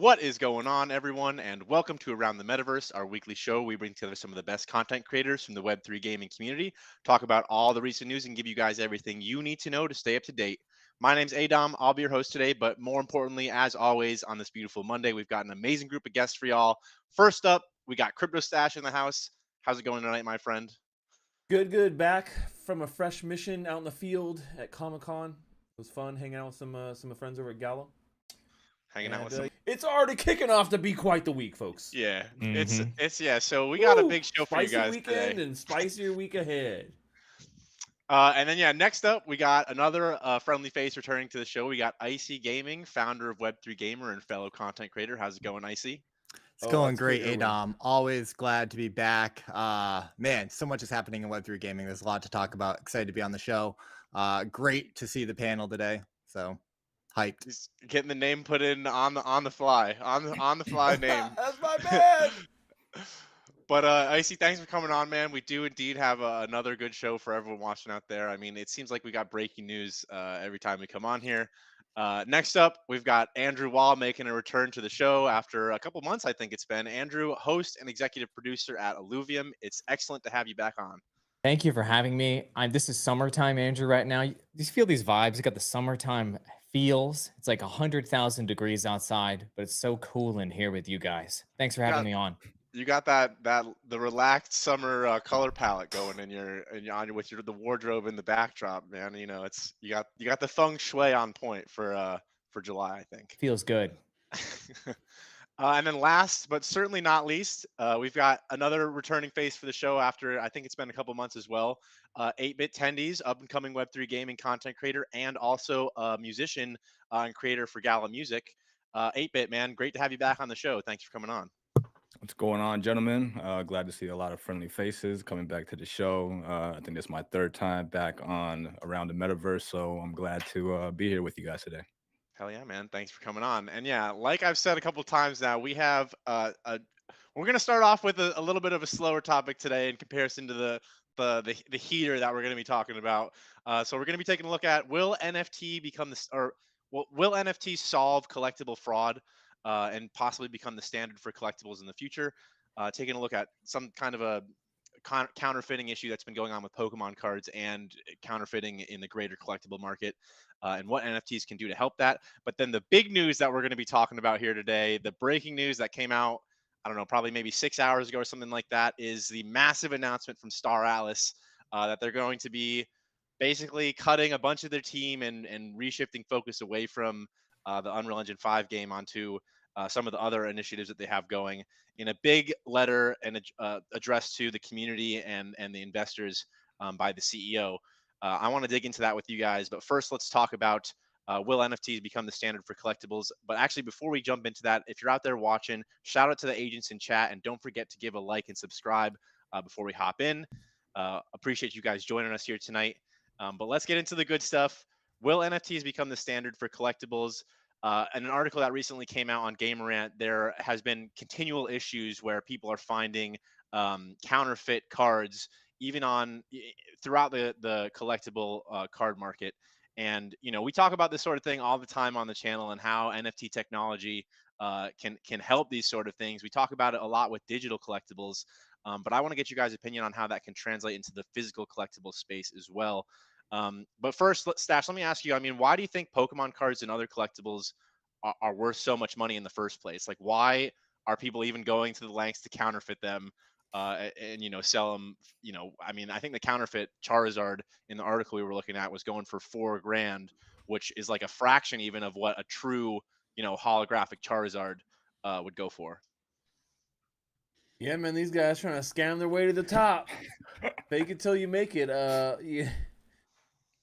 What is going on, everyone, and welcome to Around the Metaverse, our weekly show. We bring together some of the best content creators from the Web3 gaming community, talk about all the recent news, and give you guys everything you need to know to stay up to date. My name's Adam. I'll be your host today, but more importantly, as always, on this beautiful Monday, we've got an amazing group of guests for y'all. First up, we got CryptoStache in the house. How's it going tonight, my friend? Good, good. Back from a fresh mission out in the field at Comic Con. It was fun hanging out with some friends over at Gala, Hanging out with and some. it's already kicking off to be quite the week, folks. Yeah, it's Hmm. it's yeah. So we got a Woo! big show for you Spicy guys today. weekend and spicier week ahead. And then yeah, next up we got another friendly face returning to the show. We got Iceyyy Gaming, founder of Web3 Gamer and fellow content creator. How's it going, Iceyyy? It's Oh, going that's great, great, Erwin. Adam. Always glad to be back. Man, so much is happening in Web3 gaming. There's a lot to talk about. Excited to be on the show. Great to see the panel today. So hyped. He's getting the name put in on the fly, on the fly name. That's my man. But Icy, thanks for coming on, man. We do indeed have another good show for everyone watching out there. I mean, it seems like we got breaking news every time we come on here. Next up, we've got Andrew Wall making a return to the show after a couple months, I think it's been. Andrew, host and executive producer at Illuvium. It's excellent to have you back on. Thank you for having me. This is summertime, Andrew, right now. You feel these vibes. You got the summertime feels. It's like 100,000 degrees outside, but it's so cool in here with you guys. Thanks for having me on. You got that the relaxed summer color palette going in with the wardrobe in the backdrop, man. You know, it's you got the feng shui on point for July, I think. Feels good. And then last but certainly not least, we've got another returning face for the show after I think it's been a couple months as well. 8-Bit Tendies, up and coming Web3 gaming content creator and also a musician and creator for Gala Music. 8-Bit, man, great to have you back on the show. Thanks for coming on. What's going on, gentlemen? Glad to see a lot of friendly faces coming back to the show. I think this is my third time back on Around the Metaverse, so I'm glad to be here with you guys today. Hell yeah, man. Thanks for coming on. And yeah, like I've said a couple times now, we have we're going to start off with a little bit of a slower topic today in comparison to the heater that we're going to be talking about. So we're going to be taking a look at will NFT become will NFT solve collectible fraud and possibly become the standard for collectibles in the future? Taking a look at some kind of a counterfeiting issue that's been going on with Pokemon cards and counterfeiting in the greater collectible market, and what NFTs can do to help that. But then the big news that we're going to be talking about here today, the breaking news that came out, I don't know, probably maybe 6 hours ago or something like that, is the massive announcement from Star Atlas that they're going to be basically cutting a bunch of their team and reshifting focus away from the Unreal Engine 5 game onto some of the other initiatives that they have going, in a big letter and addressed to the community and the investors by the CEO. I want to dig into that with you guys, but first let's talk about will NFTs become the standard for collectibles? But actually, before we jump into that, if you're out there watching, shout out to the agents in chat, and don't forget to give a like and subscribe before we hop in. Appreciate you guys joining us here tonight. But let's get into the good stuff. Will NFTs become the standard for collectibles? In an article that recently came out on Gamerant, there has been continual issues where people are finding counterfeit cards, even throughout the collectible card market. And you know, we talk about this sort of thing all the time on the channel and how NFT technology can help these sort of things. We talk about it a lot with digital collectibles, but I want to get you guys' opinion on how that can translate into the physical collectible space as well. But first, Stash, let me ask you, I mean, why do you think Pokemon cards and other collectibles are worth so much money in the first place? Like, why are people even going to the lengths to counterfeit them and, you know, sell them? You know, I mean, I think the counterfeit Charizard in the article we were looking at was going for $4,000, which is like a fraction even of what a true, you know, holographic Charizard would go for. Yeah, man, these guys trying to scam their way to the top. Fake it till you make it. Yeah,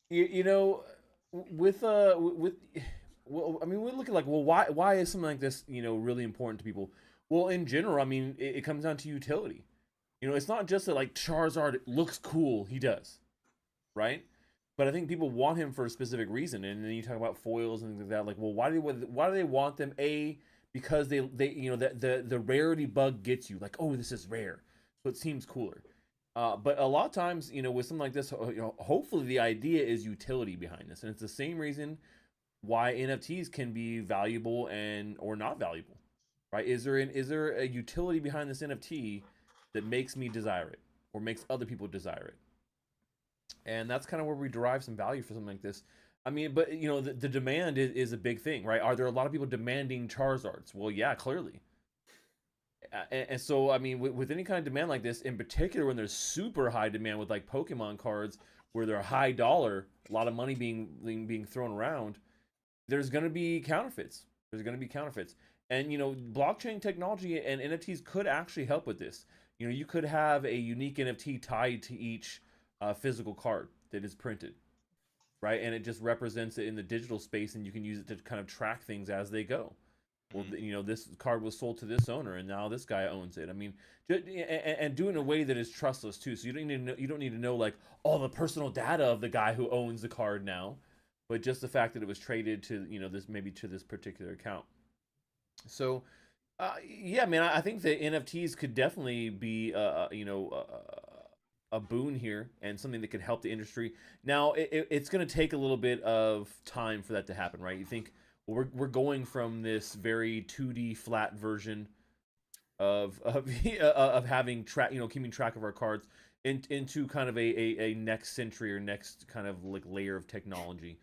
you know, with well, I mean, we look at like, well, why is something like this, you know, really important to people? Well, in general, I mean, it comes down to utility. You know, it's not just that like Charizard looks cool, he does, right? But I think people want him for a specific reason, and then you talk about foils and things like that. Like, well, why do they want them? A, because they you know, the rarity bug gets you like, oh, this is rare, so it seems cooler. But a lot of times, you know, with something like this, you know, hopefully the idea is utility behind this, and it's the same reason why NFTs can be valuable and or not valuable. right? Is there a utility behind this NFT that makes me desire it or makes other people desire it? And that's kind of where we derive some value for something like this. I mean, but you know, the demand is a big thing, right? Are there a lot of people demanding Charizards? Well, yeah, clearly. And so, I mean, with any kind of demand like this, in particular, when there's super high demand with like Pokemon cards, where they're high dollar, a lot of money being thrown around, there's going to be counterfeits. There's going to be counterfeits, and you know, blockchain technology and NFTs could actually help with this. You know, you could have a unique NFT tied to each physical card that is printed, right? And it just represents it in the digital space, and you can use it to kind of track things as they go. Well, you know, this card was sold to this owner, and now this guy owns it. I mean, and do it in a way that is trustless too. So you don't need to know like all the personal data of the guy who owns the card now, but just the fact that it was traded to, you know, this maybe to this particular account. So, yeah, man, I think that NFTs could definitely be, you know, a boon here and something that could help the industry. Now, it's going to take a little bit of time for that to happen, right? You think, well, we're going from this very 2D flat version of having track, you know, keeping track of our cards into kind of a next century or next kind of like layer of technology.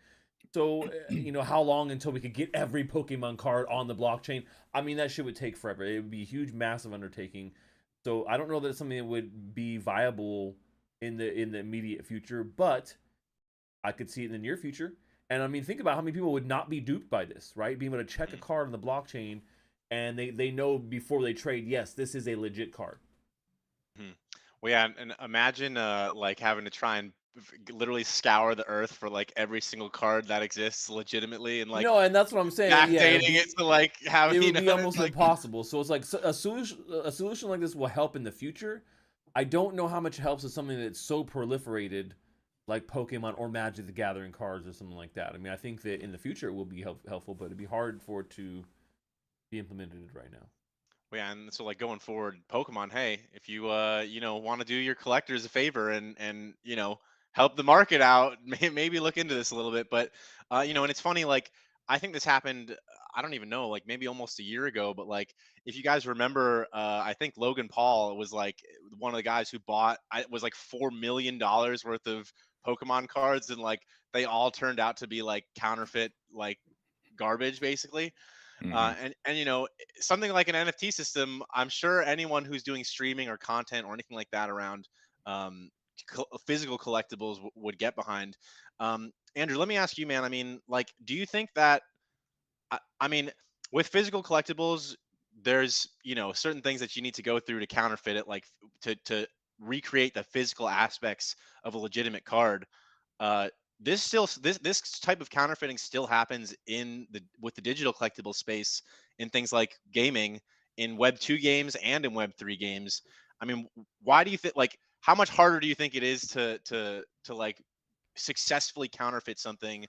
So, you know, how long until we could get every Pokemon card on the blockchain? I mean, that shit would take forever. It would be a huge, massive undertaking. So I don't know that it's something that would be viable in the immediate future, but I could see it in the near future. And I mean, think about how many people would not be duped by this, right? Being able to check a card on the blockchain, and they know before they trade, yes, this is a legit card. Well, yeah, and imagine like having to try and literally scour the earth for like every single card that exists legitimately, and like No, and that's what I'm saying. Yeah, backdating it to like have, it you would know, be almost like, impossible. So it's like a solution like this will help in the future. I don't know how much it helps with something that's so proliferated like Pokemon or Magic the Gathering cards or something like that. I mean, I think that in the future it will be helpful, but it'd be hard for it to be implemented right now. yeah, and so like going forward, Pokemon, hey, if you you know, want to do your collectors a favor and you know, help the market out, maybe look into this a little bit. But you know, and it's funny, like I think this happened, I don't even know, like maybe almost a year ago, but like if you guys remember, I think Logan Paul was like one of the guys who bought, it was like $4 million worth of Pokemon cards, and like they all turned out to be like counterfeit, like garbage basically. And you know, something like an NFT system, I'm sure anyone who's doing streaming or content or anything like that around physical collectibles would get behind. Andrew, let me ask you, man. I mean, like, do you think that I mean, with physical collectibles, there's, you know, certain things that you need to go through to counterfeit it, like to recreate the physical aspects of a legitimate card. Uh, this type of counterfeiting still happens in the with the digital collectible space in things like gaming, in Web 2 games and in Web 3 games. I mean, why do you think, like, how much harder do you think it is to like successfully counterfeit something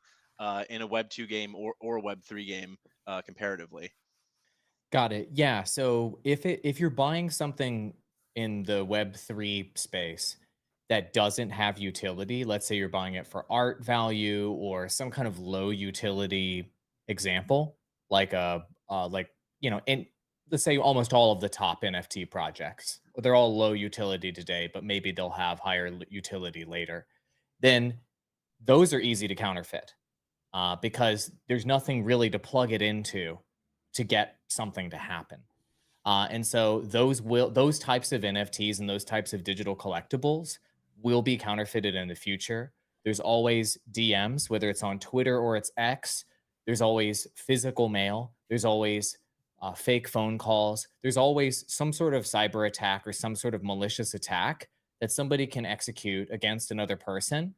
in a Web 2 game or a Web 3 game comparatively? Got it. Yeah. So if you're buying something in the Web3 space that doesn't have utility, let's say you're buying it for art value or some kind of low utility example, like like, you know, in, let's say almost all of the top NFT projects, they're all low utility today, but maybe they'll have higher utility later. Then those are easy to counterfeit because there's nothing really to plug it into to get something to happen. And so those types of NFTs and those types of digital collectibles will be counterfeited in the future. There's always DMs, whether it's on Twitter or it's X. There's always physical mail. There's always fake phone calls. There's always some sort of cyber attack or some sort of malicious attack that somebody can execute against another person.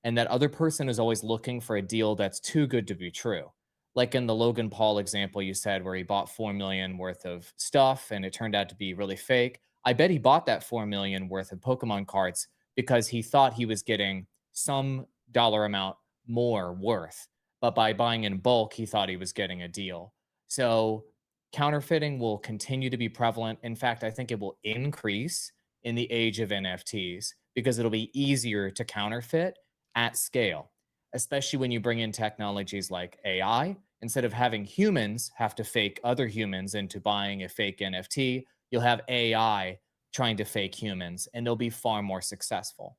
And that other person is always looking for a deal that's too good to be true. Like in the Logan Paul example you said, where he bought 4 million worth of stuff and it turned out to be really fake. I bet he bought that 4 million worth of Pokemon cards because he thought he was getting some dollar amount more worth. But by buying in bulk, he thought he was getting a deal. So counterfeiting will continue to be prevalent. In fact, I think it will increase in the age of NFTs because it'll be easier to counterfeit at scale, especially when you bring in technologies like AI instead of having humans have to fake other humans into buying a fake NFT, you'll have AI trying to fake humans, and they'll be far more successful.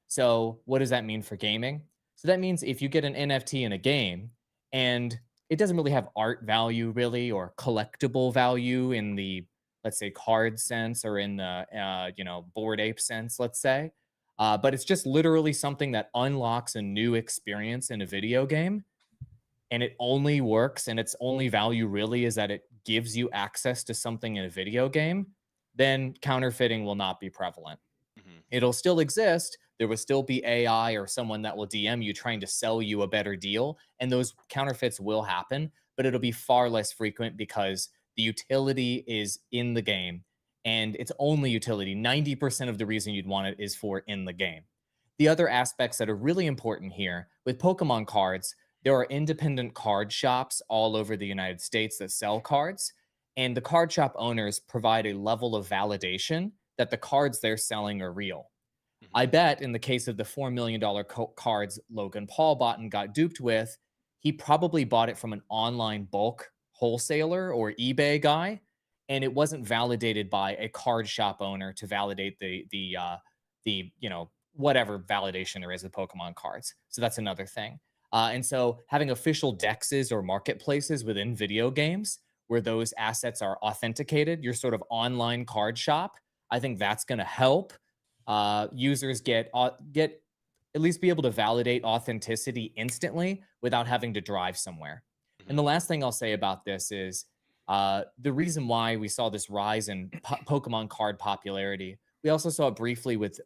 So, what does that mean for gaming? So, that means if you get an NFT in a game and it doesn't really have art value, really, or collectible value in the, let's say, card sense or in the, Bored Ape sense, let's say, but it's just literally something that unlocks a new experience in a video game, and it only works and its only value really is that it gives you access to something in a video game, then counterfeiting will not be prevalent. Mhm. It'll still exist. There will still be AI or someone that will DM you trying to sell you a better deal. And those counterfeits will happen, but it'll be far less frequent because the utility is in the game. And it's only utility. 90% of the reason you'd want it is for in the game. The other aspects that are really important here with Pokemon cards, there are independent card shops all over the United States that sell cards. And the card shop owners provide a level of validation that the cards they're selling are real. I Mhm. bet in the case of the $4 million cards Logan Paul bought and got duped with, he probably bought it from an online bulk wholesaler or eBay guy, and it wasn't validated by a card shop owner to validate the whatever validation there is with Pokemon cards. So that's another thing. And so having official dexes or marketplaces within video games where those assets are authenticated, your sort of online card shop, I think that's going to help users get at least be able to validate authenticity instantly without having to drive somewhere. And the Mhm. last thing I'll say about this is the reason why we saw this rise in Pokemon card popularity. We also saw it briefly with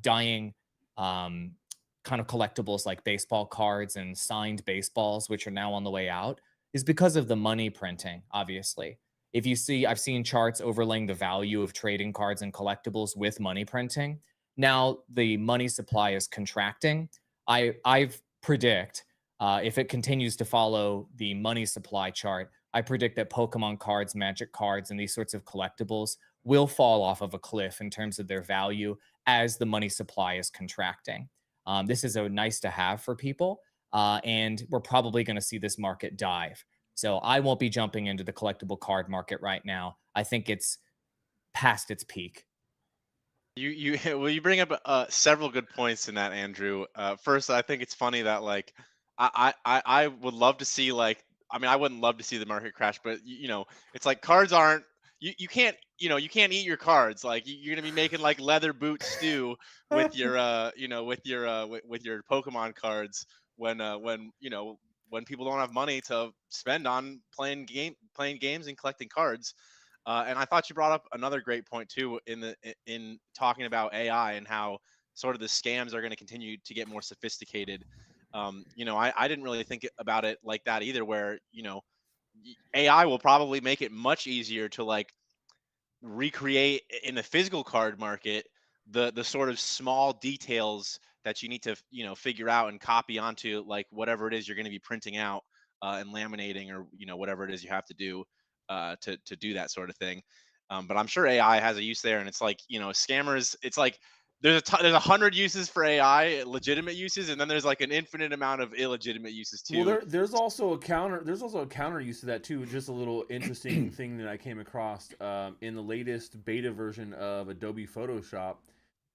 dying um, kind of collectibles like baseball cards and signed baseballs, which are now on the way out, is because of the money printing, obviously. If you see, I've seen charts overlaying the value of trading cards and collectibles with money printing. Now the money supply is contracting. I've predict if it continues to follow the money supply chart, I predict that Pokemon cards, Magic cards, and these sorts of collectibles will fall off of a cliff in terms of their value as the money supply is contracting. This is a nice to have for people, and we're probably going to see this market dive. So I won't be jumping into the collectible card market right now. I think it's past its peak. You well, you bring up several good points in that, Andrew. First, I think it's funny that like I would love to see like I mean I wouldn't love to see the market crash, but it's like cards aren't you can't you can't eat your cards. Like you're gonna be making like leather boot stew with your with your Pokemon cards when people don't have money to spend on playing games and collecting cards. And I thought you brought up another great point too in talking about AI and how sort of the scams are going to continue to get more sophisticated. I didn't really think about it like that either. Where AI will probably make it much easier to like recreate in the physical card market the sort of small details that you need to figure out and copy onto like whatever it is you're going to be printing out and laminating or whatever it is you have to do to do that sort of thing. But I'm sure AI has a use there, and it's like scammers. It's like there's 100 uses for AI, legitimate uses, and then there's like an infinite amount of illegitimate uses too. Well, there's also a counter. There's also a counter use to that too. Just a little interesting thing that I came across in the latest beta version of Adobe Photoshop.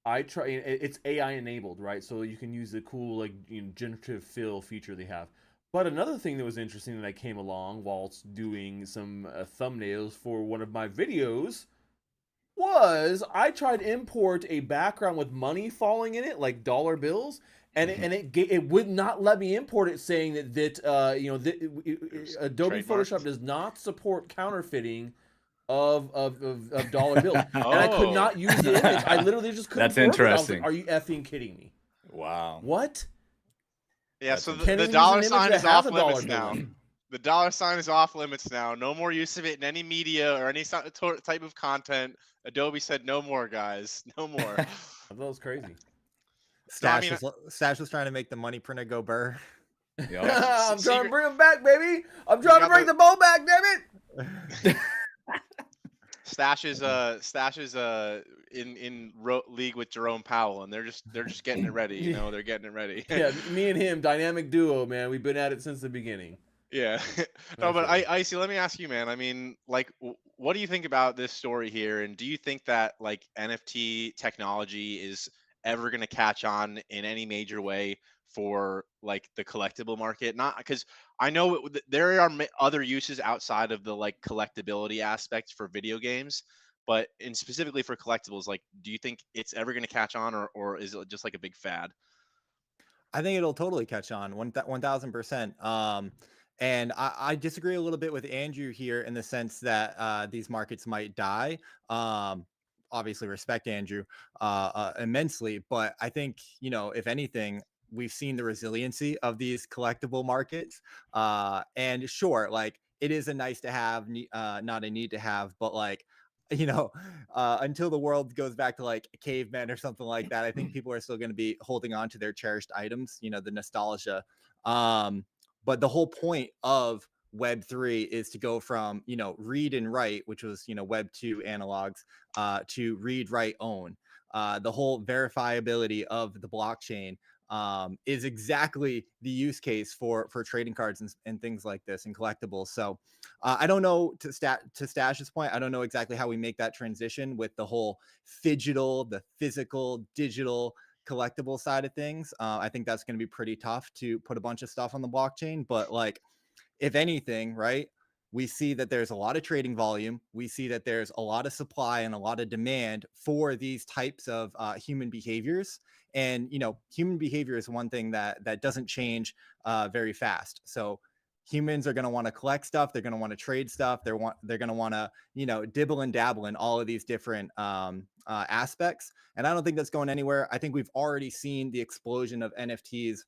It's AI enabled, right? So you can use the cool like generative fill feature they have. But another thing that was interesting that I came along whilst doing some thumbnails for one of my videos was I tried to import a background with money falling in it, like dollar bills, and it would not let me import it, saying that Adobe Trademarked. Photoshop does not support counterfeiting of dollar bills, and I could Oh. not use the image. I literally just couldn't. That's work it. I was like, interesting. are you effing kidding me? Wow. What? Yeah, That's so interesting. the Can't even use dollar an image sign that is has off a dollar limits bill now. in it. The dollar sign is off limits now. No more use of it in any media or any type of content. Adobe said no more, guys. No more. I thought it was crazy. Stash was trying to make the money printer go burr. Yep. I'm trying to Secret- bring him back, baby. I'm trying to got bring the- the ball back, damn it. Stash is in league with Jerome Powell, and they're just getting it ready. They're getting it ready. Yeah, me and him, dynamic duo, man. We've been at it since the beginning. Yeah. No, but Icy, let me ask you, man. I mean, like, what do you think about this story here? And do you think that like NFT technology is ever going to catch on in any major way for like the collectible market? Not because I know there are other uses outside of the like collectability aspects for video games, but in specifically for collectibles, like, do you think it's ever going to catch on, or is it just like a big fad? I think it'll totally catch on 1000%. And I disagree a little bit with Andrew here in the sense that these markets might die. Um, Obviously, respect Andrew immensely, but I think, if anything, we've seen the resiliency of these collectible markets. And sure, like it is a nice to have, not a need to have, but like, you know, until the world goes back to like cavemen or something like that, I think people are still going to be holding on to their cherished items, the nostalgia. But the whole point of Web3 is to go from, read and write, which was, Web2 analogs, to read, write, own. The whole verifiability of the blockchain is exactly the use case for trading cards and things like this and collectibles. So I don't know, to Stash's point, I don't know exactly how we make that transition with the whole the physical, digital collectible side of things. I think that's going to be pretty tough to put a bunch of stuff on the blockchain. But like, if anything, right, we see that there's a lot of trading volume. We see that there's a lot of supply and a lot of demand for these types of human behaviors. And human behavior is one thing that doesn't change very fast. So humans are going to want to collect stuff. They're going to want to trade stuff. They're going to want to dibble and dabble in all of these different aspects. And I don't think that's going anywhere. I think we've already seen the explosion of NFTs,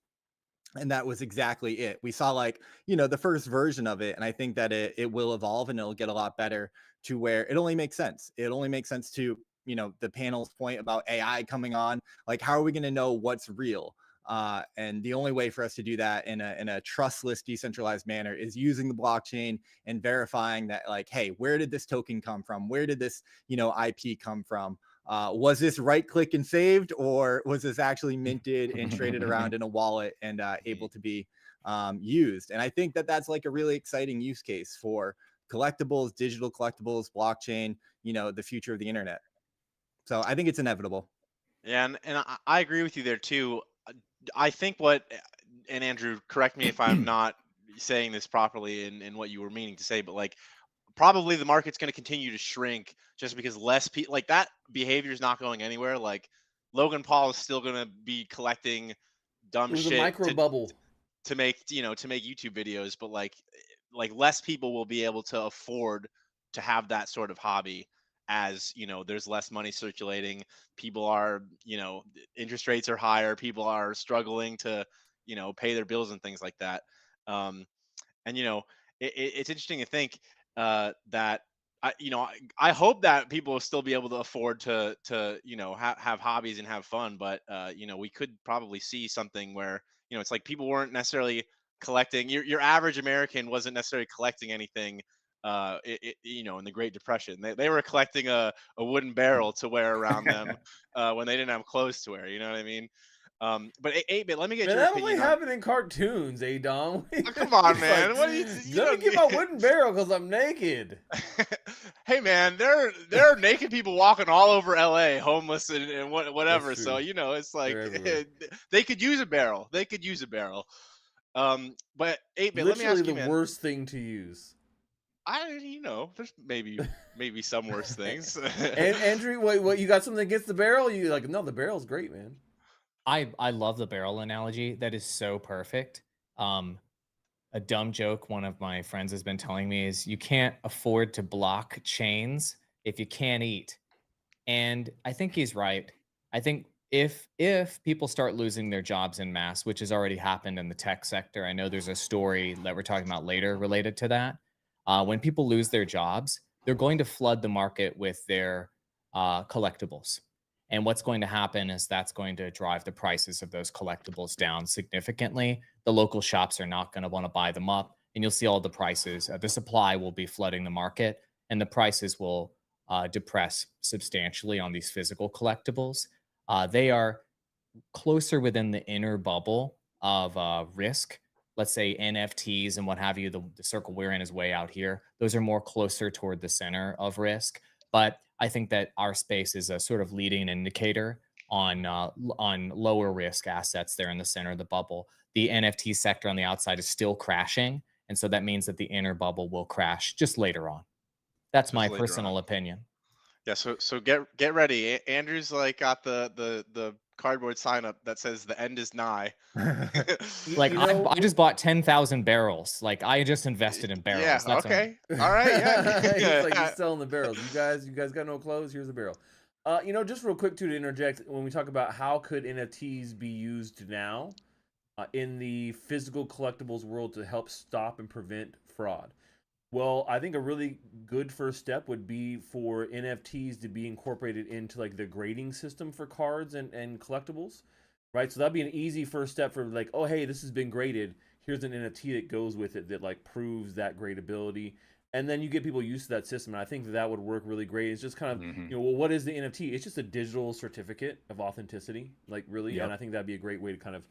and that was exactly it. We saw like the first version of it, and I think that it will evolve and it'll get a lot better to where it only makes sense. It only makes sense to the panel's point about AI coming on. Like, how are we going to know what's real? And the only way for us to do that in a trustless, decentralized manner is using the blockchain and verifying that, like, hey, where did this token come from? Where did this IP come from? Was this right click and saved, or was this actually minted and traded around in a wallet and able to be used? And I think that that's like a really exciting use case for collectibles, digital collectibles, blockchain, the future of the internet. So I think it's inevitable. Yeah, and I agree with you there too. I think and Andrew, correct me if I'm not saying this properly in what you were meaning to say, but like probably the market's going to continue to shrink just because less people, like, that behavior is not going anywhere. Like Logan Paul is still going to be collecting dumb It was a shit micro bubble. to make YouTube videos, but like less people will be able to afford to have that sort of hobby, as there's less money circulating. People are, interest rates are higher, people are struggling to pay their bills and things like that. And it's interesting to think that I hope that people will still be able to afford to have hobbies and have fun, but we could probably see something where it's like people weren't necessarily collecting. Your average American wasn't necessarily collecting anything in the Great Depression. They were collecting a wooden barrel to wear around them when they didn't have clothes to wear, you know what I mean? But 8-bit, let me get Man, your that only opinion on. happened in cartoons, Dom. Oh, come on, It's man. like, What do you let me get my wooden barrel because I'm naked. Hey, man, there are naked people walking all over LA, homeless and whatever. That's So true. it's like They're everywhere. they could use a barrel. They could use a barrel. But 8-bit, let me Literally ask you, the man. worst thing to use. There's maybe some worse things. And Andrew, what you got something against the barrel? You like, no, the barrel's great, man. I love the barrel analogy. That is so perfect. A dumb joke one of my friends has been telling me is you can't afford to block chains if you can't eat. And I think he's right. I think if people start losing their jobs in mass, which has already happened in the tech sector, I know there's a story that we're talking about later related to that. When people lose their jobs, they're going to flood the market with their collectibles. And what's going to happen is that's going to drive the prices of those collectibles down significantly. The local shops are not going to want to buy them up, and you'll see all the prices. The supply will be flooding the market, and the prices will depress substantially on these physical collectibles. They are closer within the inner bubble of risk let's say NFTs and what have you, the circle we're in is way out here. Those are more closer toward the center of risk. But I think that our space is a sort of leading indicator on lower risk assets there in the center of the bubble. The NFT sector on the outside is still crashing, and so that means that the inner bubble will crash just later on. That's my Just later on. personal opinion. Yeah, so get ready. Andrew's like got the cardboard sign up that says the end is nigh. Like You know, I just bought 10,000 barrels. Like I just invested in Yeah, barrels. That's okay. All right, he's like, yeah. he's selling the barrels. You guys got no clothes? Here's a barrel. You know, just real quick too to interject when we talk about how could NFTs be used now in the physical collectibles world to help stop and prevent fraud. Well, I think a really good first step would be for NFTs to be incorporated into like the grading system for cards and collectibles, right? So that'd be an easy first step for like, oh, hey, this has been graded. Here's an NFT that goes with it that like proves that gradability. And then you get people used to that system. And I think that would work really great. It's just kind of, Mhm. you know, well, what is the NFT? It's just a digital certificate of authenticity, like really. Yep. And I think that'd be a great way to kind of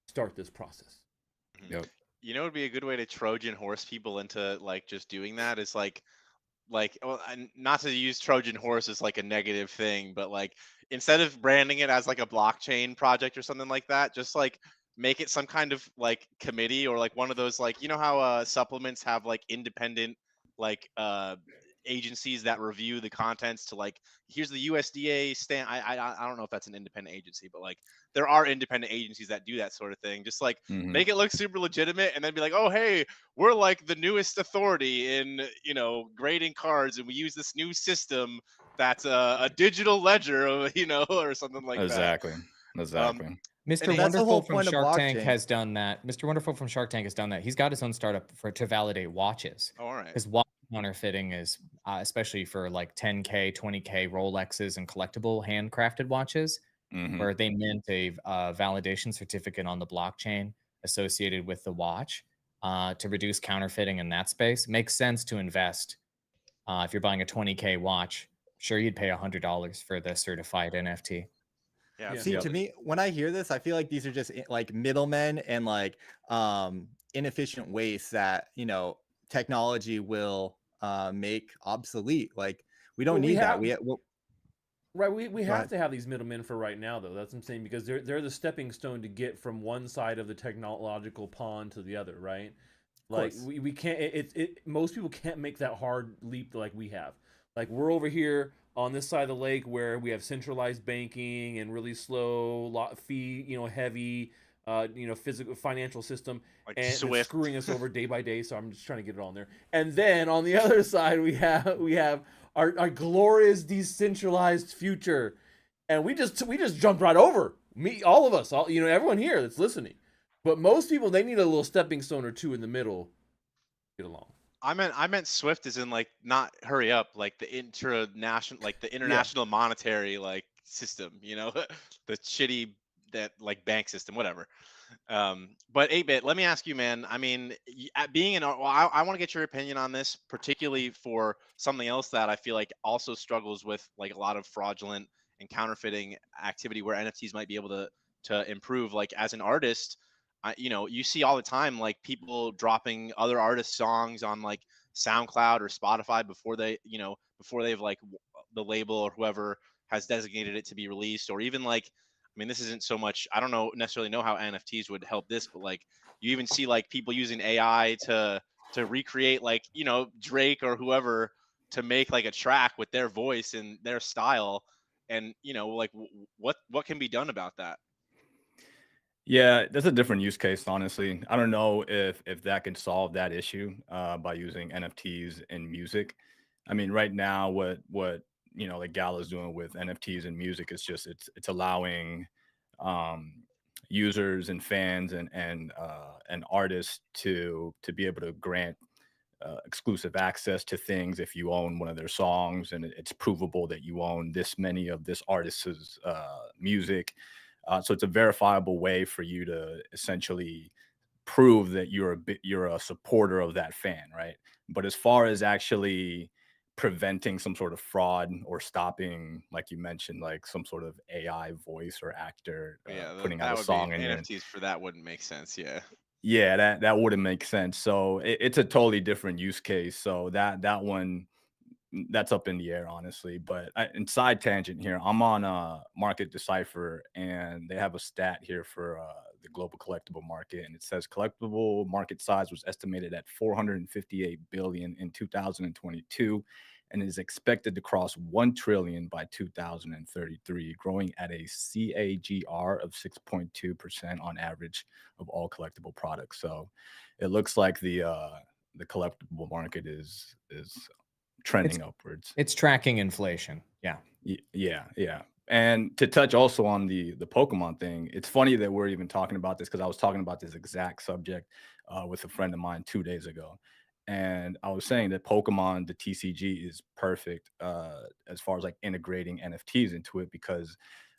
start this process. Yep. You know, it would be a good way to Trojan horse people into like just doing that is like well, and not to use Trojan horse as like a negative thing, but like instead of branding it as like a blockchain project or something like that, just like make it some kind of like committee or like one of those like you know how supplements have like independent like agencies that review the contents to like here's the USDA stand. I don't know if that's an independent agency, but like there are independent agencies that do that sort of thing. Just like Mhm. make it look super legitimate and then be like, oh hey, we're like the newest authority in grading cards and we use this new system that's a digital ledger or something like that. Exactly. um Exactly. and Mr. he, That's the whole Wonderful from point of Shark Tank blockchain. has done that. Mr. Wonderful from Shark Tank has done that. He's got his own startup to validate watches. all right. Because watch counterfeiting is, especially for like 10K, 20K Rolexes and collectible handcrafted watches, Mhm. where they mint a validation certificate on the blockchain associated with the watch to reduce counterfeiting in that space. Makes sense to invest. If you're buying a 20K watch, sure you'd pay $100 for the certified NFT. Yeah, Yeah. See, to absolutely. me, when I hear this, I feel like these are just like middlemen and like inefficient waste that technology will make obsolete. Like we don't Well, we need that. have Well, right. We go have ahead. to have these middlemen for right now, though. That's what I'm saying because they're the stepping stone to get from one side of the technological pond to the other, right? Of Like course. we can't. Most people can't make that hard leap like we have. Like we're over here on this side of the lake where we have centralized banking and really slow lot fee, heavy, physical financial system, Like and it's Swift. screwing us over day by day. So I'm just trying to get it on there. And then on the other side, we have our glorious decentralized future, and we just jumped right over all of us, everyone here that's listening. But most people they need a little stepping stone or two in the middle to get along. I meant Swift as in like not hurry up, like the Yeah. international monetary like system, the shitty that like bank system, whatever. But 8-bit, let me ask you, man. I mean, being well, I want to get your opinion on this, particularly for something else that I feel like also struggles with like a lot of fraudulent and counterfeiting activity where NFTs might be able to improve. Like as an artist, you see all the time like people dropping other artists' songs on like SoundCloud or Spotify before they've like the label or whoever has designated it to be released, or even like I mean, this isn't so much. I don't necessarily know how NFTs would help this, but like you even see like people using AI to recreate like Drake or whoever to make like a track with their voice and their style, and like what can be done about that? Yeah, that's a different use case, honestly. I don't know if that can solve that issue by using NFTs in music. I mean, right now, what the Gala's doing with NFTs and music is just it's allowing um, users and fans and artists to be able to grant exclusive access to things if you own one of their songs and it's provable that you own this many of this artist's music. So it's a verifiable way for you to essentially prove that you're a supporter of that fan, right? But as far as actually preventing some sort of fraud or stopping, like you mentioned, like some sort of AI voice or actor Yeah, putting out that a would be song in your NFTs for that wouldn't make sense. Yeah. Yeah, that wouldn't make sense. So it's a totally different use case. So that one, that's up in the air, honestly. But and side tangent here, I'm on Market Decipher, and they have a stat here for the global collectible market, and it says collectible market size was estimated at 458 billion in 2022, and is expected to cross 1 trillion by 2033, growing at a CAGR of 6.2% on average of all collectible products. So it looks like the collectible market is It's trending upwards. it's tracking inflation. Yeah. Yeah. And to touch also on the Pokemon thing, it's funny that we're even talking about this because I was talking about this exact subject with a friend of mine 2 days ago, and I was saying that Pokemon, the TCG, is perfect as far as like integrating NFTs into it because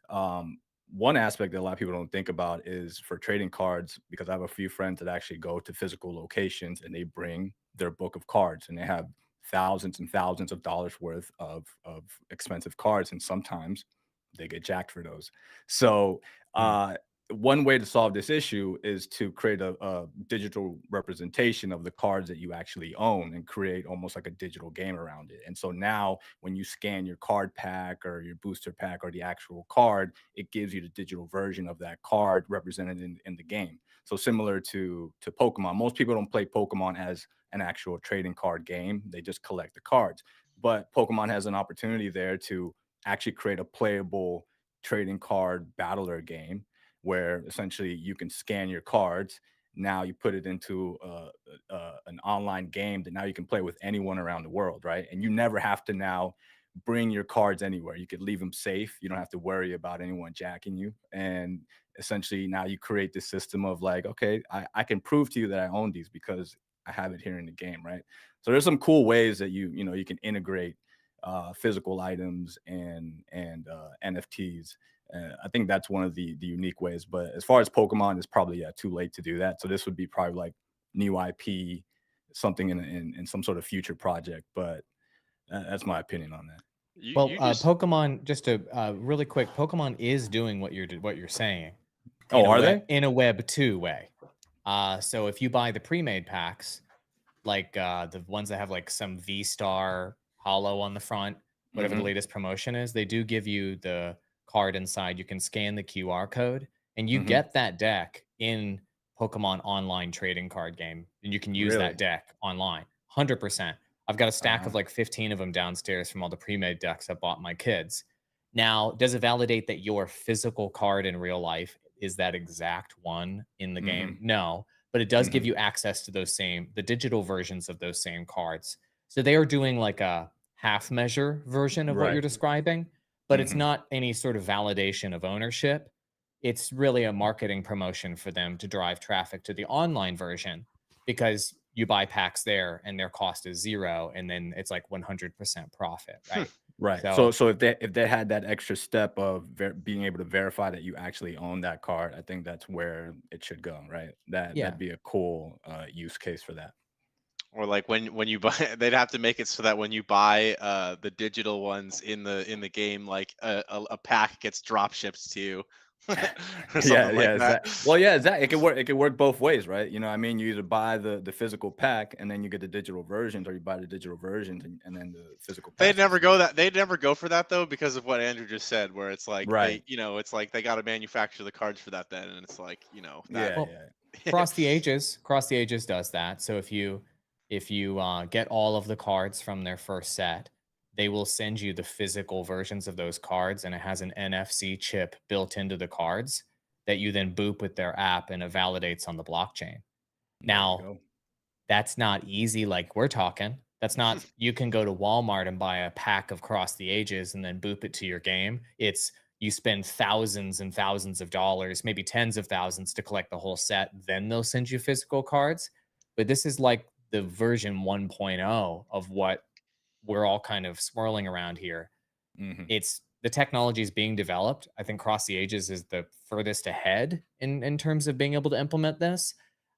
um, one aspect that a lot of people don't think about is for trading cards. Because I have a few friends that actually go to physical locations and they bring their book of cards, and they have thousands and thousands of dollars worth of expensive cards, and sometimes they get jacked for those. So Mm. one way to solve this issue is to create a digital representation of the cards that you actually own and create almost like a digital game around it. And so now when you scan your card pack or your booster pack or the actual card, it gives you the digital version of that card represented in the game. So similar to Pokemon, most people don't play Pokemon as an actual trading card game. They just collect the cards. But Pokemon has an opportunity there to actually create a playable trading card battler game where essentially you can scan your cards. Now you put it into an online game that now you can play with anyone around the world, right? And you never have to now bring your cards anywhere. You could leave them safe. You don't have to worry about anyone jacking you. And essentially now you create this system of like, okay, I can prove to you that I own these because I have it here in the game, right? So there's some cool ways that you can integrate physical items and NFTs. I think that's one of the unique ways. But as far as Pokemon, it's probably too late to do that. So this would be probably like new IP, something in some sort of future project. But that's my opinion on that. Well, You just Pokemon, just to really quick, Pokemon is doing what you're saying Oh, are they? in a Web 2 way. So if you buy the pre-made packs, like the ones that have like some V-Star holo on the front, whatever the Hmm. latest promotion is, they do give you the card inside. You can scan the QR code and you Hmm. get that deck in Pokemon online trading card game. And you can use that Really? deck online. 100%. I've got a stack Uh, of like 15 of them downstairs from all the pre-made decks I bought my kids. Now, does it validate that your physical card in real life is that exact one in the hmm. game? No, but it does give Hmm. you access to the digital versions of those same cards. So they are doing like a half measure version of what you're Right. describing, but it's Hmm. not any sort of validation of ownership. It's really a marketing promotion for them to drive traffic to the online version because you buy packs there and their cost is zero and then it's like 100% profit, right? Right. So So so if they had that extra step of being able to verify that you actually own that card, I think that's where it should go, right? That'd yeah, be a cool use case for that. or like when you buy, they'd have to make it so that when you buy the digital ones in the game, like a pack gets drop shipped to you or Yeah, something like yeah, that. well, yeah, it could work. It could work both ways, right? You know, what I mean, you either buy the physical pack and then you get the digital versions, or you buy the digital versions and then the physical packs get sent. They'd never go for that though because of what Andrew just said, where it's like Right. it's like they got to manufacture the cards for that then, and it's like that. Yeah, well, yeah. Cross the Ages does that. So if you get all of the cards from their first set, they will send you the physical versions of those cards, and it has an NFC chip built into the cards that you then boop with their app, and it validates on the blockchain. There you Now, go. that's not easy like we're talking. That's not you can go to Walmart and buy a pack of Cross the Ages and then boop it to your game. It's you spend thousands and thousands of dollars, maybe tens of thousands to collect the whole set, then they'll send you physical cards. But this is like the version 1.0 of what we're all kind of swirling around here. Hmm. It's the technology is being developed. I think Cross the Ages is the furthest ahead in terms of being able to implement this.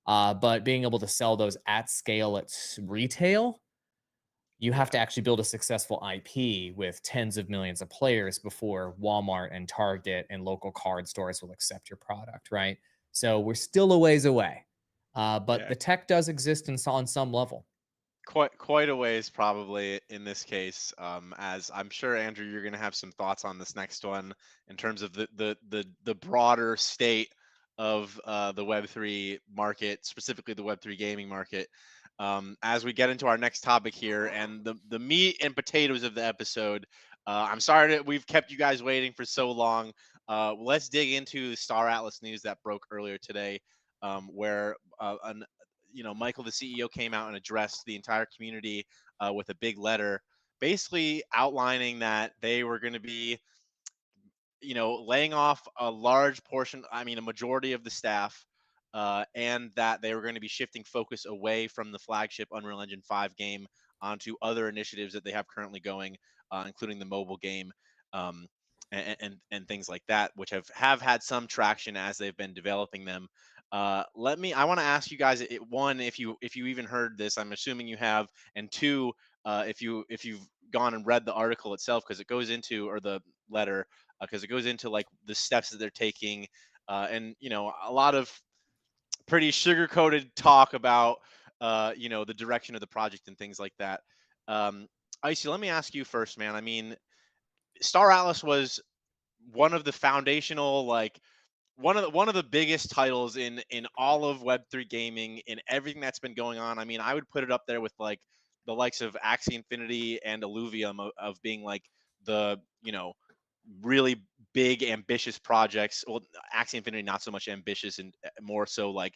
But being able to sell those at scale at retail, you have Yeah. to actually build a successful IP with tens of millions of players before Walmart and Target and local card stores will accept your product, right? So we're still a ways away. But Yeah. the tech does exist on some level. Quite a ways probably in this case, as I'm sure Andrew you're going to have some thoughts on this next one in terms of the broader state of the Web3 market, specifically the Web3 gaming market. As we get into our next topic here and the meat and potatoes of the episode. I'm sorry that we've kept you guys waiting for so long. Let's dig into the Star Atlas news that broke earlier today, where an Michael, the CEO, came out and addressed the entire community with a big letter, basically outlining that they were going to be, laying off a large portion, I mean, a majority of the staff, and that they were going to be shifting focus away from the flagship Unreal Engine 5 game onto other initiatives that they have currently going, including the mobile game. Um, and things like that, which have had some traction as they've been developing them. I want to ask you guys, one, if you even heard this, I'm assuming you have, and two, if you've gone and read the article itself, because it goes into, or the letter, because it goes into like the steps that they're taking, and a lot of pretty sugar coated talk about the direction of the project and things like that. Iceyyy, let me ask you first, man. I mean, Star Atlas was one of the foundational, like one of the biggest titles in all of Web3 gaming, in everything that's been going on. I mean, I would put it up there with like the likes of Axie Infinity and Illuvium of being like the really big ambitious projects. Well, Axie Infinity not so much ambitious and more so like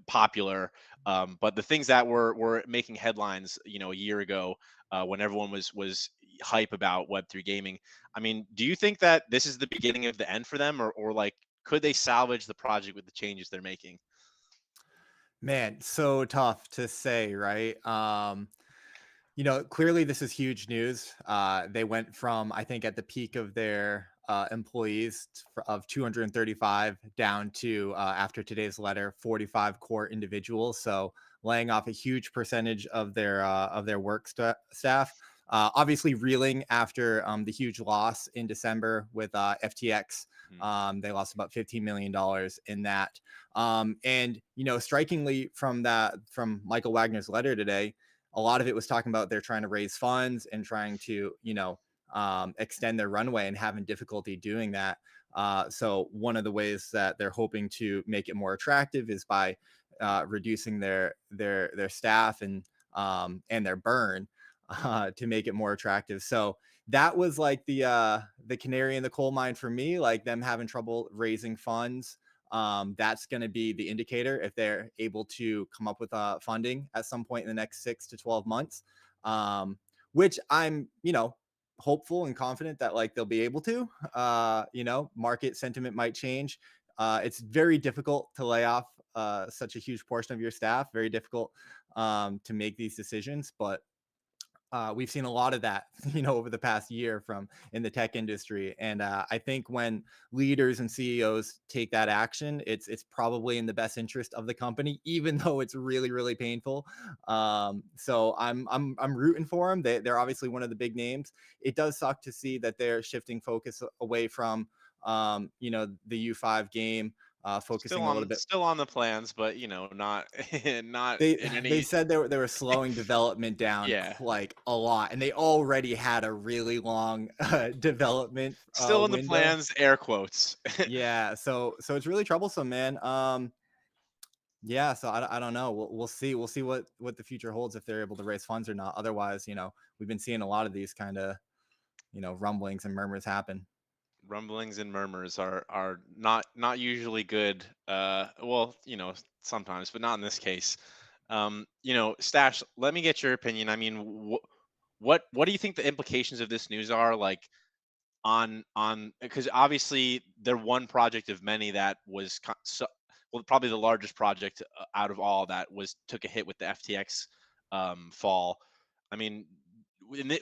popular, but the things that were making headlines, a year ago, when everyone was hype about Web3 gaming. I mean, do you think that this is the beginning of the end for them, or like could they salvage the project with the changes they're making? Man, so tough to say, right? Clearly this is huge news. They went from, I think, at the peak of their employees of 235 down to, after today's letter, 45 core individuals. So laying off a huge percentage of their work staff. Obviously reeling after the huge loss in December with FTX. They lost about $15 million in that. And strikingly from Michael Wagner's letter today, a lot of it was talking about they're trying to raise funds and trying to, extend their runway and having difficulty doing that. So one of the ways that they're hoping to make it more attractive is by reducing their staff and their burn to make it more attractive. So that was like the canary in the coal mine for me, like them having trouble raising funds. That's going to be the indicator if they're able to come up with funding at some point in the next 6 to 12 months, which I'm, hopeful and confident that like they'll be able to. Market sentiment might change. It's very difficult to lay off such a huge portion of your staff. Very difficult to make these decisions, but we've seen a lot of that, over the past year from in the tech industry. And I think when leaders and CEOs take that action, it's probably in the best interest of the company, even though it's really, really painful. So I'm rooting for them. They're obviously one of the big names. It does suck to see that they're shifting focus away from, the U5 game. Focusing a little bit. Still on the plans, but not not They in they any. said they were slowing development down Yeah, like a lot, and they already had a really long development still in the window. plans, air quotes. Yeah, so it's really troublesome, man. Yeah, so I don't know. We'll see. We'll see what the future holds if they're able to raise funds or not. Otherwise, we've been seeing a lot of these kind of rumblings and murmurs happen. Rumblings and murmurs are not usually good. Well, sometimes, but not in this case. Stash, let me get your opinion. I mean, what do you think the implications of this news are, like on because obviously they're one project of many that was well, probably the largest project out of all that was took a hit with the FTX fall. I mean,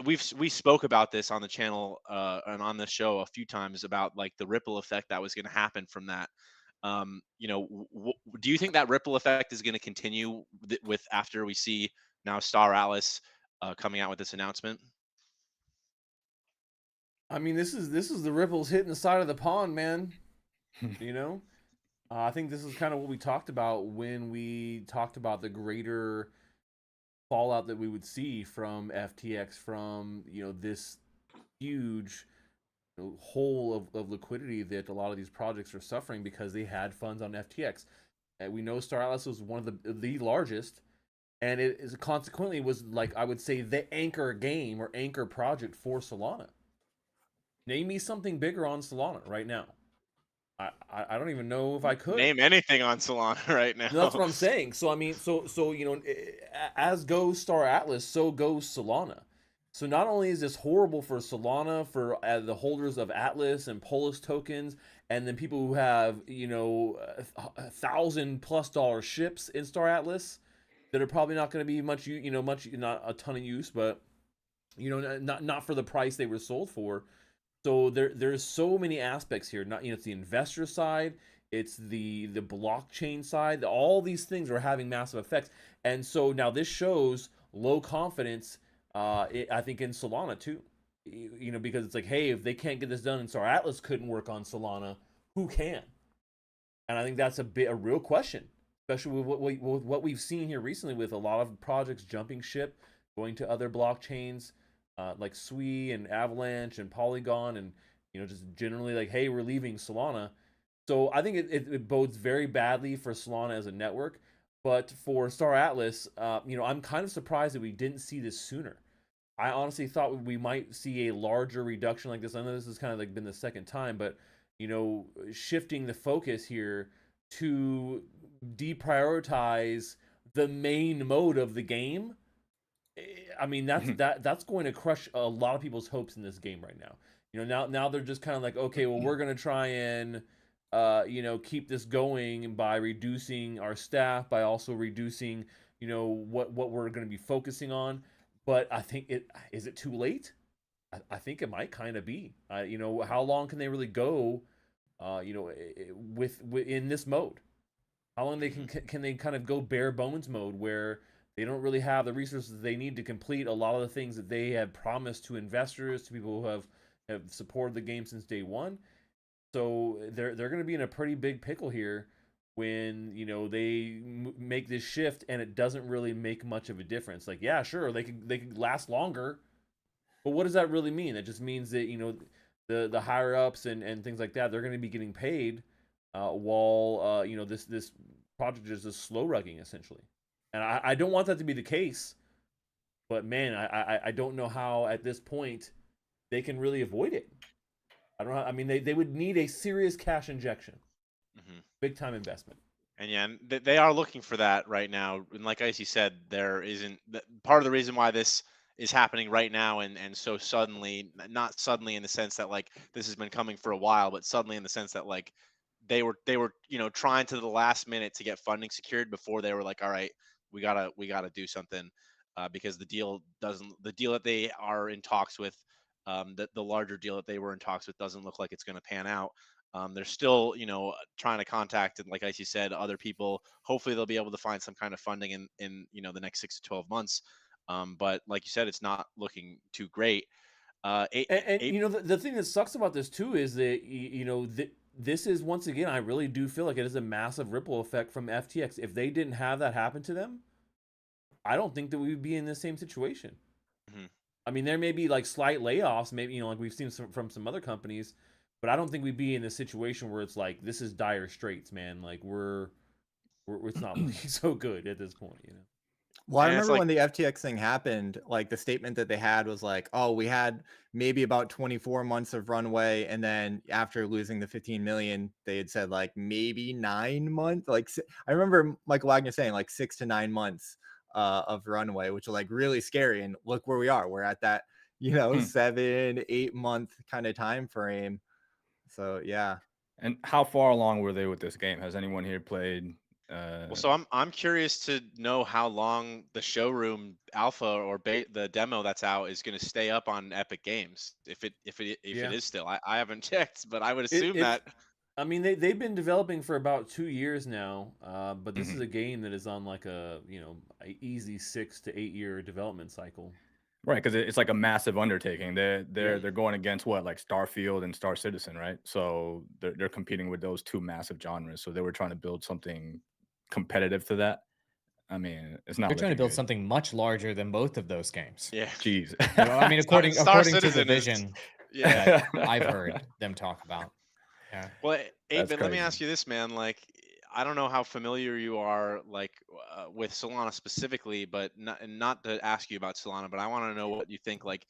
we spoke about this on the channel and on the show a few times about like the ripple effect that was going to happen from that. Do you think that ripple effect is going to continue with after we see now Star Atlas coming out with this announcement? I mean, this is the ripples hitting the side of the pond, man. You know, I think this is kind of what we talked about when we talked about the greater fallout that we would see from FTX, from this huge hole of liquidity that a lot of these projects are suffering because they had funds on FTX. And we know Star Atlas was one of the largest, and it is consequently was, like, I would say, the anchor game or anchor project for Solana. Name me something bigger on Solana right now. I don't even know if I could. Name anything on Solana right now. No, that's what I'm saying. So I mean, as goes Star Atlas, so goes Solana. So not only is this horrible for Solana, for the holders of Atlas and Polis tokens, and then people who have $1,000+ ships in Star Atlas that are probably not going to be much, not a ton of use, but not for the price they were sold for. So there's so many aspects here. Not it's the investor side, it's the blockchain side. All these things are having massive effects, and so now this shows low confidence. I think in Solana too, because it's like, hey, if they can't get this done, and Star Atlas couldn't work on Solana, who can? And I think that's a real question, especially with what we've seen here recently with a lot of projects jumping ship, going to other blockchains like Iceyyy and Avalanche and Polygon, and just generally like, hey, we're leaving Solana. So I think it bodes very badly for Solana as a network. But for Star Atlas, I'm kind of surprised that we didn't see this sooner. I honestly thought we might see a larger reduction like this. I know this has kind of like been the second time, but shifting the focus here to deprioritize the main mode of the game. I mean, that's going to crush a lot of people's hopes in this game right now. Now they're just kind of like, okay, well, we're gonna try and keep this going by reducing our staff, by also reducing what we're going to be focusing on. But I think is it too late? I think it might kind of be. How long can they really go? With in this mode, how long they can they kind of go bare bones mode where they don't really have the resources they need to complete a lot of the things that they have promised to investors, to people who have supported the game since day one. So they're going to be in a pretty big pickle here when they make this shift and it doesn't really make much of a difference. Like, yeah, sure, they could last longer, but what does that really mean? That just means that the higher ups and things like that, they're going to be getting paid while this project is just slow rugging essentially. And I don't want that to be the case, but man, I don't know how at this point they can really avoid it. I don't know. I mean, they would need a serious cash injection, big time investment. And yeah, they are looking for that right now. And like Iceyyy said, there isn't part of the reason why this is happening right now and so suddenly, not suddenly in the sense that like this has been coming for a while, but suddenly in the sense that like they were trying to the last minute to get funding secured before they were like, all right, we gotta do something because the deal that they are in talks with, the larger deal that they were in talks with doesn't look like it's going to pan out. They're still, trying to contact, and like Iceyyy said, other people. Hopefully, they'll be able to find some kind of funding in the next 6 to 12 months. But like you said, it's not looking too great. The thing that sucks about this too is that this is, once again, I really do feel like it is a massive ripple effect from FTX. If they didn't have that happen to them, I don't think that we would be in the same situation. I mean, there may be like slight layoffs, maybe like we've seen from some other companies, but I don't think we'd be in a situation where it's like this is dire straits, man. Like we're it's not looking so good at this point, Well, I And it's remember like, when the FTX thing happened, like the statement that they had was like, "Oh, we had maybe about 24 months of runway, and then after losing the 15 million, they had said like maybe 9 months." Like I remember Michael Wagner saying like 6 to 9 months of runway, which is like really scary. And look where we are. We're at that 7-8 month kind of time frame. So yeah. And how far along were they with this game? Has anyone here played? well, so I'm curious to know how long the showroom alpha or the demo that's out is going to stay up on Epic Games. If it is still, I haven't checked, but I would assume that. I mean, they've been developing for about 2 years now, but this is a game that is on like a easy 6 to 8 year development cycle. Right, because it's like a massive undertaking. They're going against what, like Starfield and Star Citizen, right? So they're competing with those two massive genres. So they were trying to build something competitive to that. I mean, it's They're not trying to looking build good. something much larger than both of those games. Yeah. Jeez. Well, I mean, according Star according to the Citizen is, vision yeah. that I've heard them talk about. Yeah. Well, That's but let me crazy. ask you this, man. Like, I don't know how familiar you are, like, with Solana specifically, but not to ask you about Solana, but I want to know what you think. Like,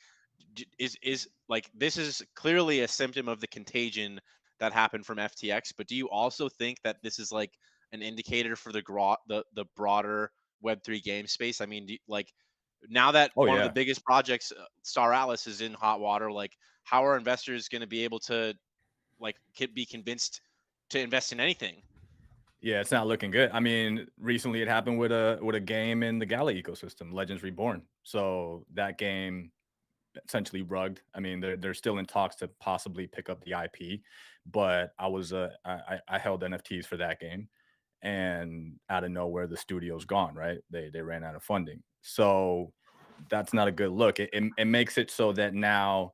is like this is clearly a symptom of the contagion that happened from FTX, but do you also think that this is like an indicator for the broader Web3 game space? I mean, like now that Oh one of the yeah. biggest projects, Star Atlas, is in hot water, like how are investors going to be able to like be convinced to invest in anything? Yeah, it's not looking good. I mean, recently it happened with a game in the Gala ecosystem, Legends Reborn. So that game essentially rugged. I mean, they're still in talks to possibly pick up the IP, but I held NFTs for that game, and out of nowhere the studio's gone. Right? They ran out of funding, so that's not a good look. It makes it so that now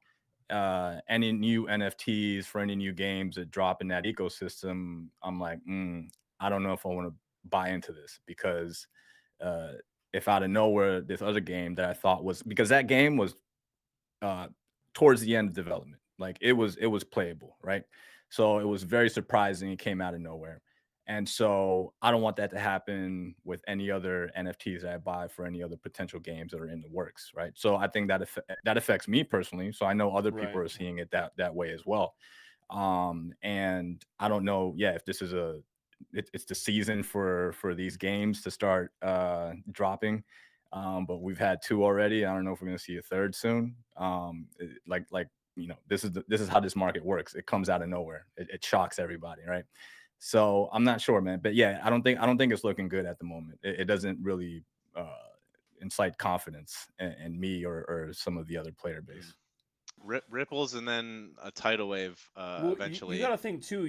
any new NFTs for any new games that drop in that ecosystem, I'm like, I don't know if I want to buy into this because uh, if out of nowhere this other game that I thought was, because that game was uh, towards the end of development. Like it was playable, right? So it was very surprising. It came out of nowhere. And so I don't want that to happen with any other NFTs that I buy for any other potential games that are in the works, right? So I think that affects me personally. So I know other people Right. are seeing it that way as well. And I don't know, yeah, if this is it's the season for these games to start dropping. But we've had two already. I don't know if we're going to see a third soon. Like this is how this market works. It comes out of nowhere. It shocks everybody, right? So I'm not sure, man. But yeah, I don't think it's looking good at the moment. It doesn't really uh, incite confidence in me or some of the other player base. Ripples and then a tidal wave Well, you eventually. got to think too.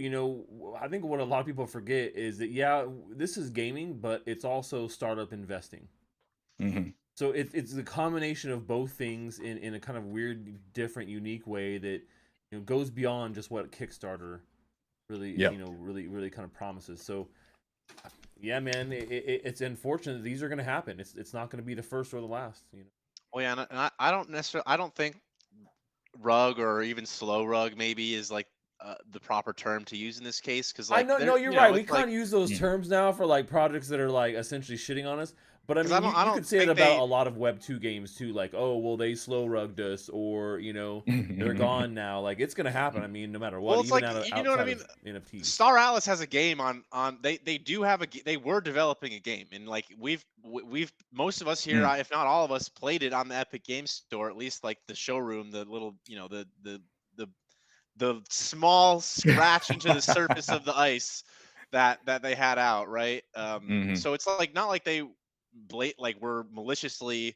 I think what a lot of people forget is that this is gaming, but it's also startup investing. Hmm. So it's the combination of both things in a kind of weird, different, unique way that goes beyond just what Kickstarter really Yep. really kind of promises. So yeah, man, it's unfortunate that these are going to happen. It's not going to be the first or the last. Oh yeah, and I don't necessarily, I don't think rug or even slow rug maybe is like the proper term to use in this case, because I like know, there, no, you're right. We it's like, can't use those Mm. terms now for like projects that are like essentially shitting on us. But I because mean, I you don't could say it think about they. a lot of Web 2 games too. Like, oh, well, they slow rugged us, or they're gone now. Like, it's gonna happen. I mean, no matter what, Well, it's even like, you know what I outside mean. of NFTs. Star Atlas has a game on they do have they were developing a game, and like we've most of us here, Mm. if not all of us, played it on the Epic Game Store, at least like the showroom, the little, the the small scratch into the surface of the ice that they had out, right? Mhm. So it's like not like they like were maliciously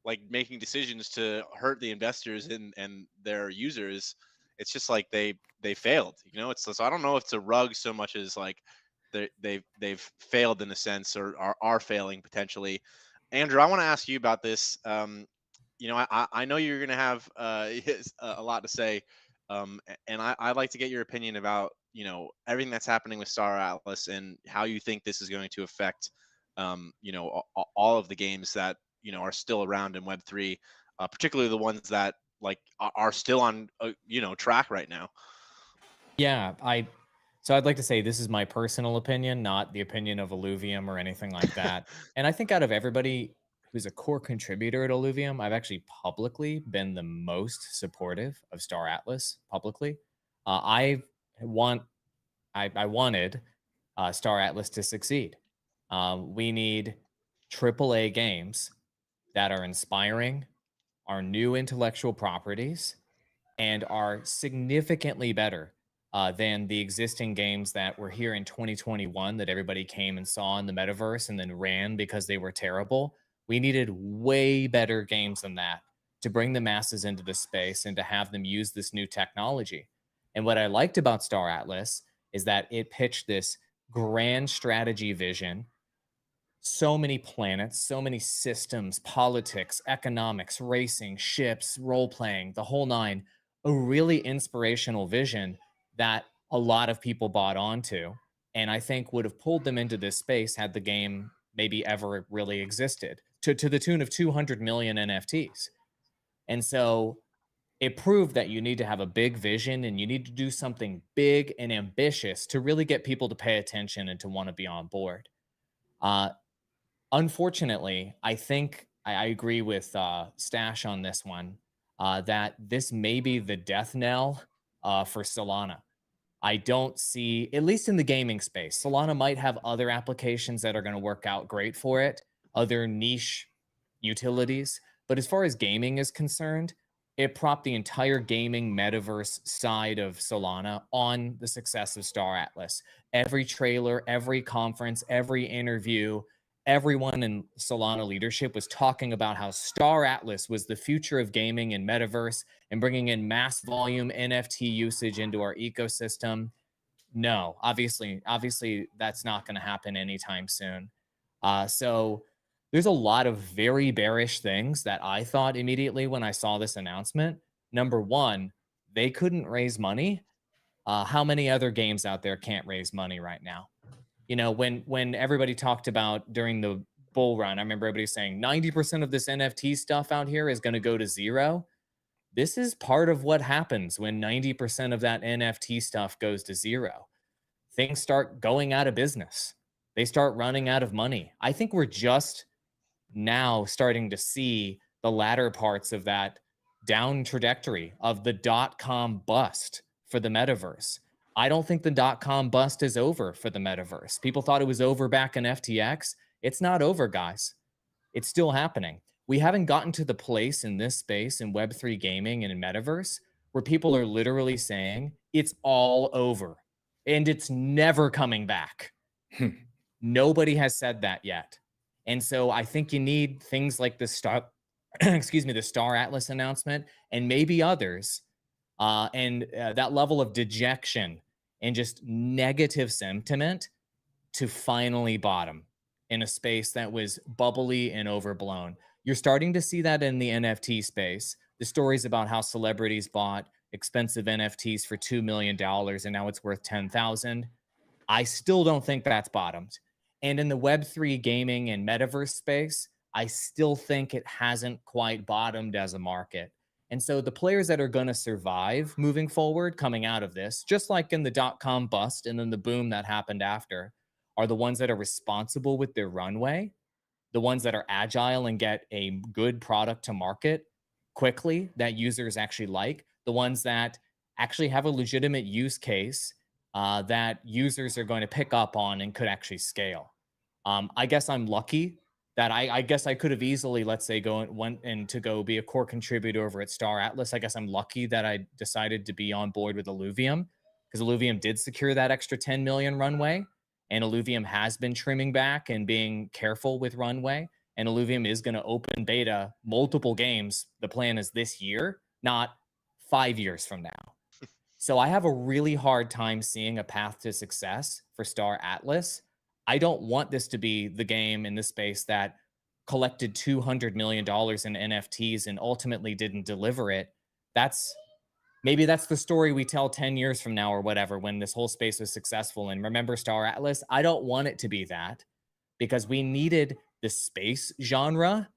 like making decisions to hurt the investors and their users. It's just like they failed. So I don't know if it's a rug so much as like they've failed in a sense, or are failing potentially. Andrew, I want to ask you about this. I know you're going to have a lot to say, and I'd like to get your opinion about everything that's happening with Star Atlas and how you think this is going to affect all of the games that are still around in Web3, particularly the ones that like are still on track right now. Yeah, so I'd like to say this is my personal opinion, not the opinion of Illuvium or anything like that. And I think out of everybody who's a core contributor at Illuvium, I've actually publicly been the most supportive of Star Atlas publicly. I want I wanted Star Atlas to succeed. We need AAA games that are inspiring, are new intellectual properties, and are significantly better than the existing games that were here in 2021 that everybody came and saw in the metaverse and then ran because they were terrible. We needed way better games than that to bring the masses into the space and to have them use this new technology. And what I liked about Star Atlas is that it pitched this grand strategy vision so many planets, so many systems, politics, economics, racing, ships, role playing, the whole nine. A really inspirational vision that a lot of people bought onto, and I think would have pulled them into this space had the game maybe ever really existed, to the tune of 200 million NFTs. And so it proved that you need to have a big vision and you need to do something big and ambitious to really get people to pay attention and to want to be on board. Uh, Unfortunately, I think I agree with Stash on this one, that this may be the death knell for Solana. I don't see, at least in the gaming space, Solana might have other applications that are going to work out great for it, other niche utilities. But as far as gaming is concerned, it propped the entire gaming metaverse side of Solana on the success of Star Atlas. Every trailer, every conference, every interview, everyone in Solana leadership was talking about how Star Atlas was the future of gaming and metaverse and bringing in mass volume NFT usage into our ecosystem. No, obviously that's not going to happen anytime soon. So there's a lot of very bearish things that I thought immediately when I saw this announcement. Number one, they couldn't raise money. How many other games out there can't raise money right now? You know, when everybody talked about during the bull run, I remember everybody saying 90% of this NFT stuff out here is going to go to zero. This is part of what happens when 90% of that NFT stuff goes to zero. Things start going out of business. They start running out of money. I think we're just now starting to see the latter parts of that down trajectory of the .com bust for the metaverse. I don't think the .com bust is over for the metaverse. People thought it was over back in FTX. It's not over, guys. It's still happening. We haven't gotten to the place in this space in Web3 gaming and in metaverse where people are literally saying it's all over and it's never coming back. Nobody has said that yet. And so I think you need things like the the Star Atlas announcement and maybe others, and that level of dejection and just negative sentiment to finally bottom in a space that was bubbly and overblown. You're starting to see that in the NFT space. The stories about how celebrities bought expensive NFTs for $2 million and now it's worth 10,000. I still don't think that's bottomed. And in the Web3 gaming and metaverse space, I still think it hasn't quite bottomed as a market. And so the players that are going to survive moving forward coming out of this, just like in the .com bust and then the boom that happened after, are the ones that are responsible with their runway, the ones that are agile and get a good product to market quickly that users actually like, the ones that actually have a legitimate use case that users are going to pick up on and could actually scale. I guess I'm lucky that I guess I could have easily, let's say, went in to go be a core contributor over at Star Atlas. I guess I'm lucky that I decided to be on board with Illuvium because Illuvium did secure that extra 10 million runway. And Illuvium has been trimming back and being careful with runway. And Illuvium is going to open beta multiple games. The plan is this year, not 5 years from now. So I have a really hard time seeing a path to success for Star Atlas. I don't want this to be the game in this space that collected $200 million in NFTs and ultimately didn't deliver it. Maybe that's the story we tell 10 years from now or whatever, when this whole space was successful. And remember Star Atlas? I don't want it to be that because we needed the space genre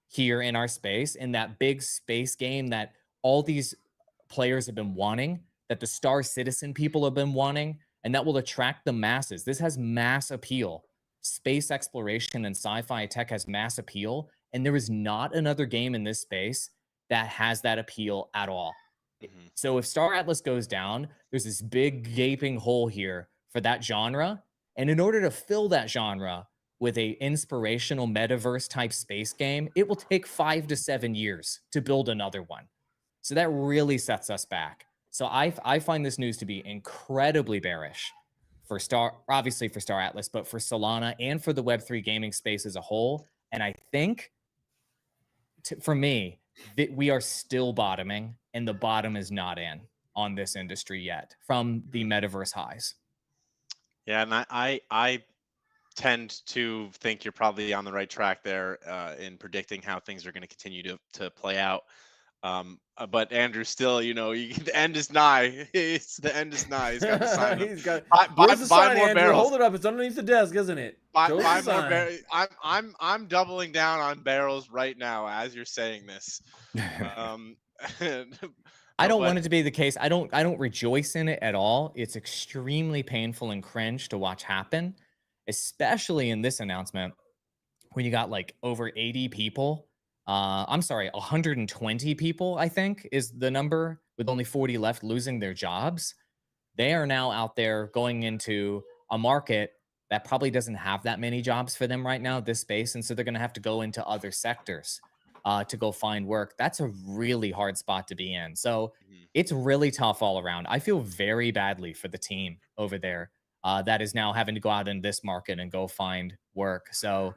here in our space, in that big space game that all these players have been wanting, that the Star Citizen people have been wanting, and that will attract the masses. This has mass appeal. Space exploration and sci-fi tech has mass appeal, and there is not another game in this space that has that appeal at all. Mhm. So if Star Atlas goes down, there's this big gaping hole here for that genre. And in order to fill that genre with a inspirational metaverse type space game, it will take 5 to 7 years to build another one. So that really sets us back. So I find this news to be incredibly bearish for obviously for Star Atlas, but for Solana and for the Web3 gaming space as a whole. And I think for me, we are still bottoming, and the bottom is not in on this industry yet from the metaverse highs. Yeah, and I tend to think you're probably on the right track there in predicting how things are going to continue to play out. But Andrew, still, the end is nigh. The end is nigh. He's got the sign up. He's got. Buy Where's the sign, more Andrew? barrels. Hold it up. It's underneath the desk, isn't it? Buy Show us more the sign. barrels. I'm doubling down on barrels right now as you're saying this. I don't want it to be the case. I don't rejoice in it at all. It's extremely painful and cringe to watch happen, especially in this announcement when you got like over 80 people. I'm sorry, 120 people, I think, is the number, with only 40 left losing their jobs. They are now out there going into a market that probably doesn't have that many jobs for them right now, this space. And so they're going to have to go into other sectors to go find work. That's a really hard spot to be in. So it's really tough all around. I feel very badly for the team over there that is now having to go out in this market and go find work. So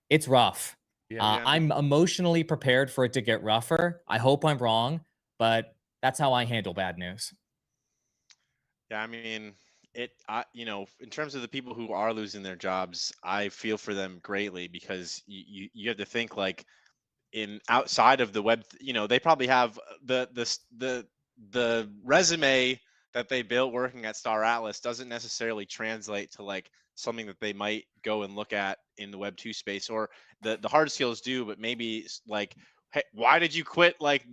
it's rough. Yeah. I'm emotionally prepared for it to get rougher. I hope I'm wrong, but that's how I handle bad news. Yeah, I mean, in terms of the people who are losing their jobs, I feel for them greatly because you have to think like in outside of the web, they probably have the resume that they built working at Star Atlas doesn't necessarily translate to like something that they might go and look at in the web 2 space, or the hard skills do, but maybe like, hey, why did you quit? Like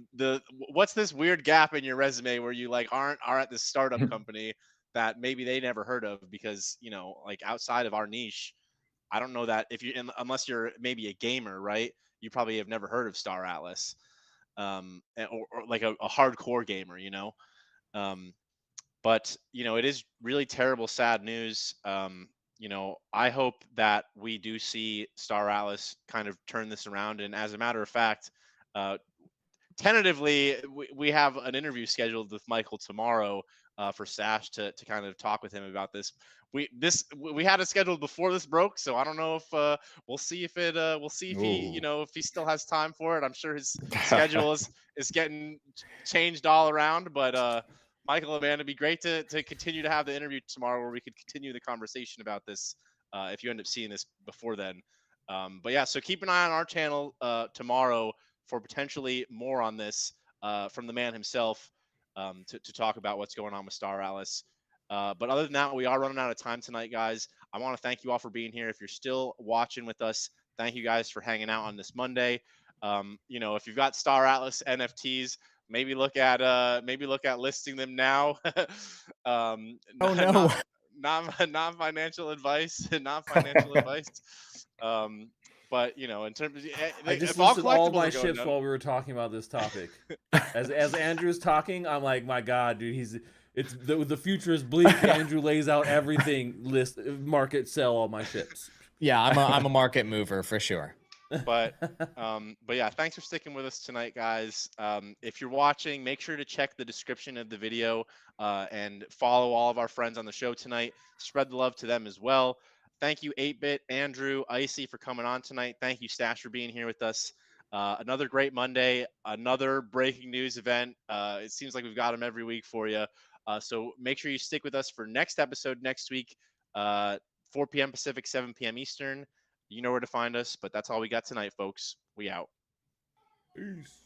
what's this weird gap in your resume where you like are at this startup company that maybe they never heard of? Because like outside of our niche, I don't know that if unless you're maybe a gamer, right? You probably have never heard of Star Atlas, or like a hardcore gamer, but it is really terrible, sad news. I hope that we do see Star Atlas kind of turn this around. And as a matter of fact, tentatively, we have an interview scheduled with Michael tomorrow for Stache to kind of talk with him about this. We had it scheduled before this broke, so I don't know if we'll see if he if he still has time for it. I'm sure his schedule is getting changed all around, but Michael, Amanda, it'd be great to continue to have the interview tomorrow where we could continue the conversation about this if you end up seeing this before then. But yeah, so keep an eye on our channel tomorrow for potentially more on this from the man himself to talk about what's going on with Star Atlas. But other than that, we are running out of time tonight, guys. I want to thank you all for being here. If you're still watching with us, thank you guys for hanging out on this Monday. If you've got Star Atlas NFTs, maybe look at listing them now. Oh no. Not financial advice. Not financial advice. But in terms of, I just listed all my ships while we were talking about this topic. As Andrew's talking, I'm like, my God, dude, the future is bleak. Andrew lays out everything, list, market, sell all my ships. Yeah, I'm a market mover for sure. But yeah, thanks for sticking with us tonight, guys. If you're watching, make sure to check the description of the video and follow all of our friends on the show tonight. Spread the love to them as well. Thank you, 8-Bit, Andrew, Iceyyy, for coming on tonight. Thank you, Stache, for being here with us. Another great Monday, another breaking news event. It seems like we've got them every week for you. So make sure you stick with us for next episode next week, 4 p.m. Pacific, 7 p.m. Eastern. You know where to find us, but that's all we got tonight, folks. We out. Peace.